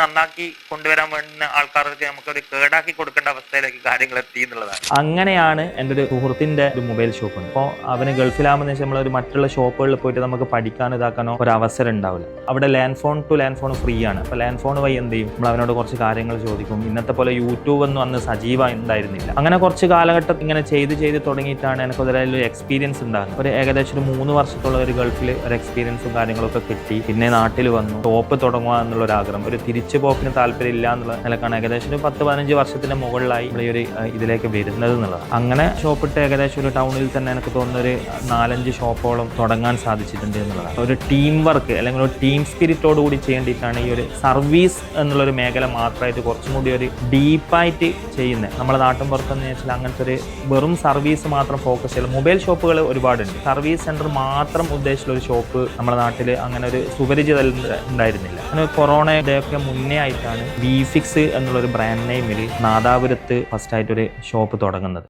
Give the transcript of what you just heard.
നന്നാക്കി കൊണ്ടുവരാൻ വേണ്ടുന്ന ആൾക്കാർക്ക് നമുക്കൊരു കേടാക്കി കൊടുക്കേണ്ട അവസ്ഥയിലേക്ക് കാര്യങ്ങൾ എത്തി എന്നുള്ളതാണ്. അങ്ങനെയാണ് എൻ്റെ ഒരു സുഹൃത്തിൻ്റെ ഒരു മൊബൈൽ ഷോപ്പ് ഉണ്ട്. അപ്പോൾ അവന് ഗൾഫിലാകുമ്പോൾ നമ്മളൊരു മറ്റുള്ള ഷോപ്പുകളിൽ പോയിട്ട് നമുക്ക് പഠിക്കാനോ ഇതാക്കാനോ ഒരു അവസരം ഉണ്ടാവില്ല. അവിടെ land phone to land phone free ആണ്. അപ്പോൾ ലാൻഡ് ഫോൺ വഴി എന്ത് ചെയ്യും, നമ്മൾ അവനോട് കുറച്ച് കാര്യങ്ങൾ ചോദിക്കും. ഇന്നത്തെ പോലെ യൂട്യൂബ് ഒന്നും അന്ന് സജീവമായി ഉണ്ടായിരുന്നില്ല. അങ്ങനെ കുറച്ച് കാലഘട്ടം ഇങ്ങനെ ചെയ്ത് തുടങ്ങിയിട്ടാണ് എനിക്ക് അതിലൊരു എക്സ്പീരിയൻസ് ഉണ്ടാകുന്നത്. ഒരു ഏകദേശം ഒരു 3 വർഷത്തോളം ഒരു ഗൾഫിൽ ഒരു എക്സ്പീരിയൻസും കാര്യങ്ങളൊക്കെ കിട്ടി. പിന്നെ നാട്ടിൽ വന്നു ഷോപ്പ് തുടങ്ങുക എന്നുള്ള ഒരു ആഗ്രഹം, ഒരു തിരിച്ചു പോക്കിന് താല്പര്യം ഇല്ല എന്നുള്ള നിലക്കാണ് ഏകദേശം ഒരു 10-15 വർഷത്തിന് മുകളിലായി ഈ ഒരു ഇതിലേക്ക് വരുന്നത് എന്നുള്ളത്. അങ്ങനെ ഷോപ്പിട്ട് ഏകദേശം ഒരു ടൗണിൽ തന്നെ എനിക്ക് തോന്നുന്ന ഒരു 4-5 ഷോപ്പോളം തുടങ്ങാൻ സാധിച്ചിട്ടുണ്ട് എന്നുള്ളതാണ്. ഒരു ടീം വർക്ക് അല്ലെങ്കിൽ ഒരു ടീം സ്പിരിറ്റോട് കൂടി ചെയ്യേണ്ടിയിട്ടാണ് ഈ ഒരു സർവീസ് എന്നുള്ളൊരു മേഖല മാത്രമായിട്ട് കുറച്ചും കൂടി ഒരു ഡീപ്പായിട്ട് ചെയ്യുന്നത്. നമ്മുടെ നാട്ടിൻ പുറത്തെന്ന് വെച്ചാൽ അങ്ങനത്തെ ഒരു വെറും സർവീസ് മാത്രം ഫോക്കസ് ചെയ്യുക. മൊബൈൽ ഷോപ്പുകൾ ഒരുപാടുണ്ട്. സർവീസ് സെന്റർ മാത്രം ഉദ്ദേശിച്ചുള്ള ഒരു ഷോപ്പ് നമ്മുടെ നാട്ടിൽ അങ്ങനെ ഒരു സുപരിചിതം ഉണ്ടായിരുന്നില്ല. അങ്ങനെ കൊറോണയുടെ ഒക്കെ മുന്നേ ആയിട്ടാണ് V-Fix എന്നുള്ളൊരു ബ്രാൻഡ് നെയിമിൽ നാദാപുരത്ത് ഫസ്റ്റ് ആയിട്ടൊരു ഷോപ്പ് തുടങ്ങുന്നത്.